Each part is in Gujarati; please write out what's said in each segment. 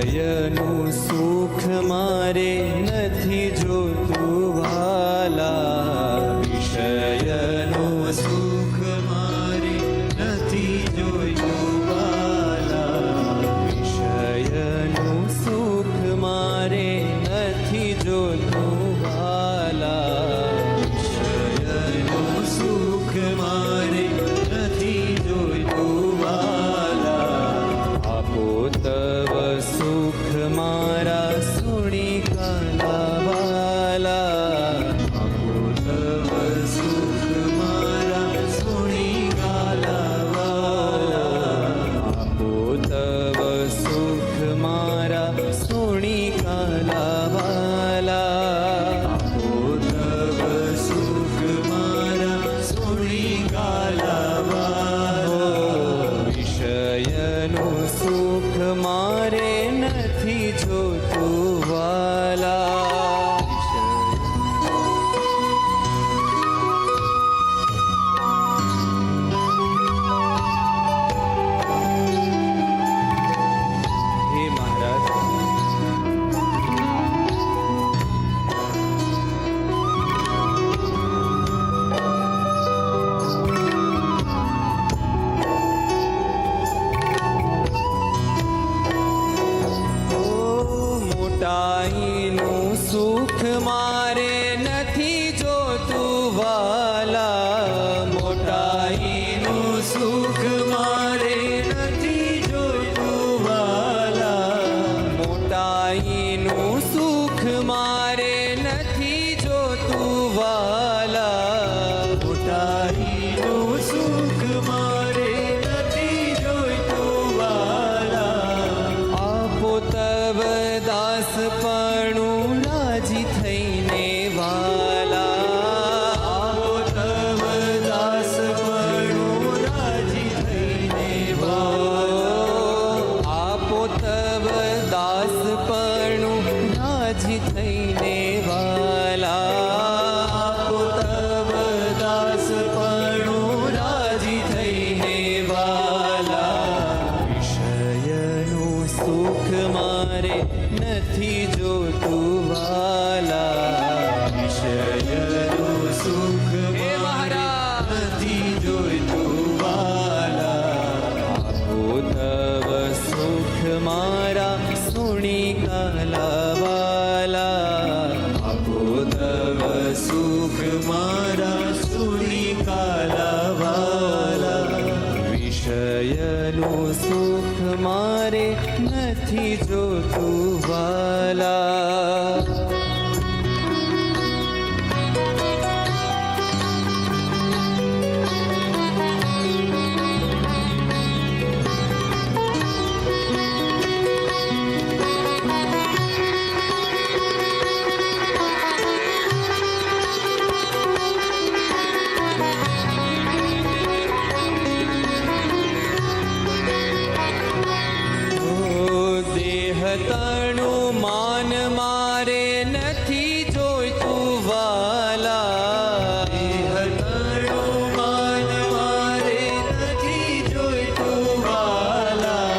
વિષયનું સુખ મારે નથી જોતું વાલા, વિષયનું સુખ મારે નથી જોયું વાલા, વિષયનું સુખ મારે નથી જોતું વાલા, વિષયનું સુખ મારે નથી જોયું વાલા, આપો તવ સુખ મારા સુણી કાલા વાલા, આપો તવ સુખ મારા સુણી કાલા વાલા, આપો તવ સુખ મારા સુણી કાલા વાલા, આપો તવ સુખ મારા સુણી કાલા વાલા, વિષયનું સુખ મારે નથી જોતું વાલા, હે મહારાજ, મોટાઈનું સુખ મારે નથી જોતું વાલા, મોટાઈનું સુખ મારે નથી જોતું વાલા, મોટાઈનું સુખ મારે નથી જોતું વાલા, મોટાઈનું સુખ મારે નથી જોઈતું વાલા, આપો તવ દાસપણું રાજી થઈને વાલા, આપો તવ દાસપણું રાજી થઈને વાલા, આપો તવ દાસપણું રાજી થઈને વાલા, આપો તવ દાસપણું રાજી થઈને વાલા, વિષયનું સુખ મારે નથી જોતું વાલા, વિષયનું સુખ મારે નથી જોઈતું વાલા, આપો તવ સુખ મારા સુણી કાલા વાલા, આપો તવ સુખ મારા સુણી કાલા વાલા, વિષયનું સુખ મારે નથી જોતું વાલા, દેહ તણું માન મારે નથી જોઈતું વાલા, દેહ તણું માન મારે નથી જોઈતું વાલા,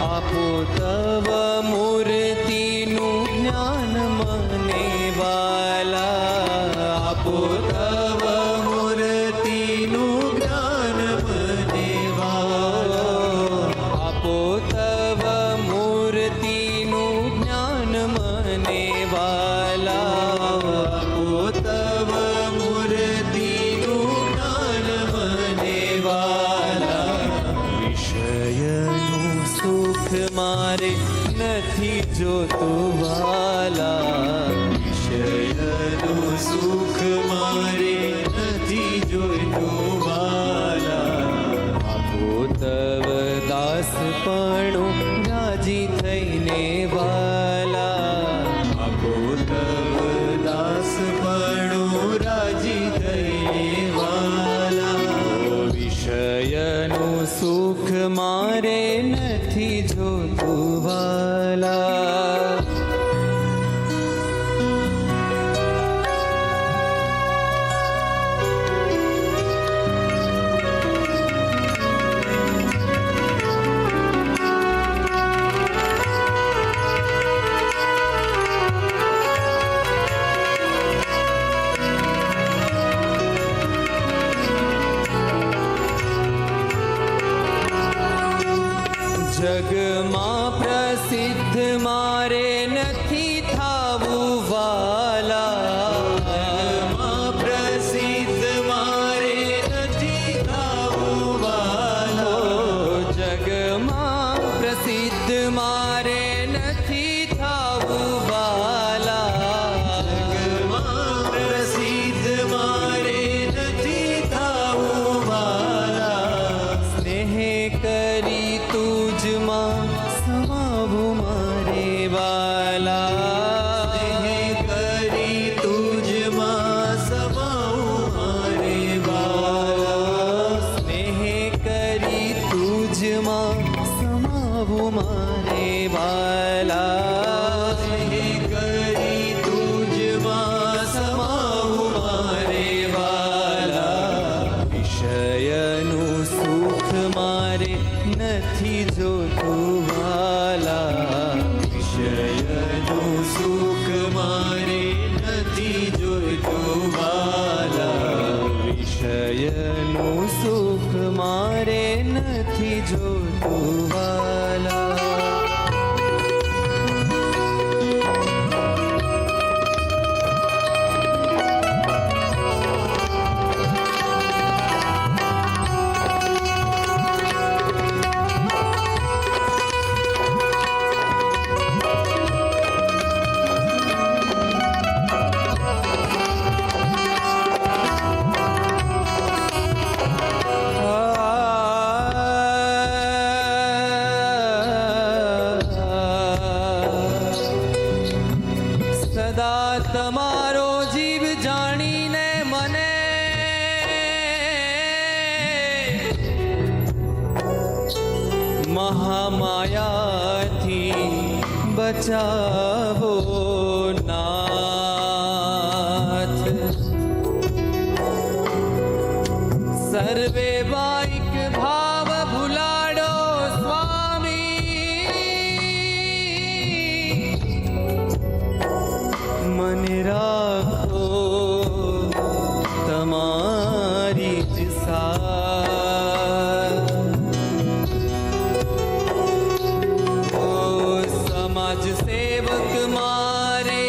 આપો તવ મૂર્તિનું જ્ઞાન મને વાલા, આપો તવ મૂર્તિનું જ્ઞાન મને વાલા, આપો તવ મૂર્તિનું જ્ઞાન મને વાલા, આપો તવ મૂર્તિનું જ્ઞાન મને વાલા, વિષયનું સુખ મારે નથી જોતું વાલા, વિષયનું સુખ મારે નથી જોઈતું વાલા, આપો તવ દાસપણું રાજી થઈને વાલા, આપો તવ દાસપણું રાજી થઈને વાલા, વિષયનું સુખ મારે નથી જોતું વાલા, જગમાં પ્રસિદ્ધ મારે નથી થાવું વાલા, જગમાં પ્રસિદ્ધ મારે નથી થાવું વાલા, જગમાં પ્રસિદ્ધ મારે નથી થાવું વાલા, જગમાં પ્રસિદ્ધ મારે નથી થાવું વાલા, સ્નેહ કરી તુજમાં સમાવું મારે વાલા, સ્નેહ કરી તુજમાં સમાવું મારે વાલા, સ્નેહ કરી તુજમાં સમાવું મારે વાલા, સ્નેહ કરી તુજમાં સમાવું મારે વાલા, વિષયનું સુખ મારે નથી જોતું વાલા, વિષયનું સુખ મારે નથી જોતું વાલા, વિષયનું સુખ મારે નથી જોતું વાલા. સદા તમારો જીવ જાણીને મને મહામાયાથી બચાવો નાથ, સર્વે વાઈક ભાવ ભૂલાડો સ્વામી, મને રાખો તમારી જ સાથ. ઓ સમાજ સેવક મારે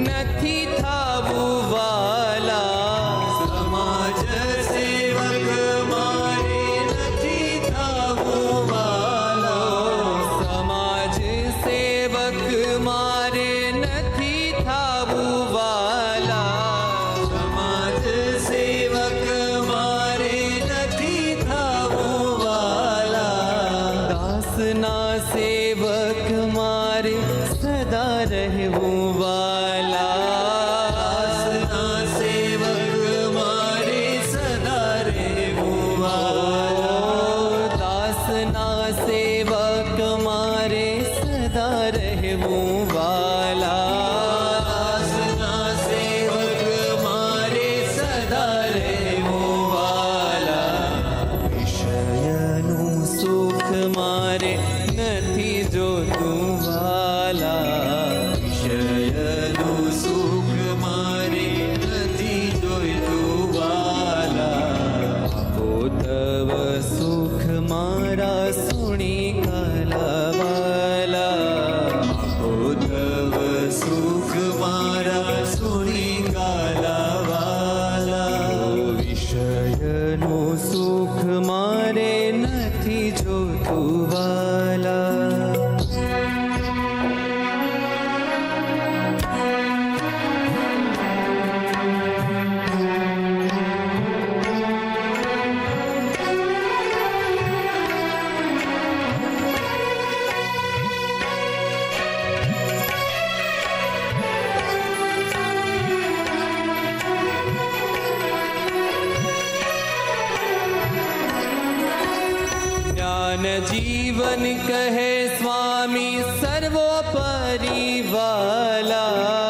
નથી થાવું વાલા, સમાજ સેવક મારે નથી થાવું વાલા, સમાજ સેવક મારે નથી થાવું વાલા, સમાજ સેવક મારે નથી થાવું વાલા, દાસના સેવક મારે સદા રહેવું વાલા, દાસના સેવક મારે સદા રહેવું વાલા, દાસના સેવક મારે સદા રહેવું વાલા, દાસના સેવક મારે સદા રહેવું વાલા, વિષયનું સુખ મારે નથી જોતું વાલા, વિષયનું સુખ મારે નથી જોઈતું વાલા, આપો તવ સુખ મારા સુણી કાલાવાલા, આપો તવ સુખ મારા સુણી કાલાવાલા, વિષયનું સુખ મારે નથી જોતું વાલા. જ્ઞાન જીવન કહે સ્વામી સર્વોપરી વાલા,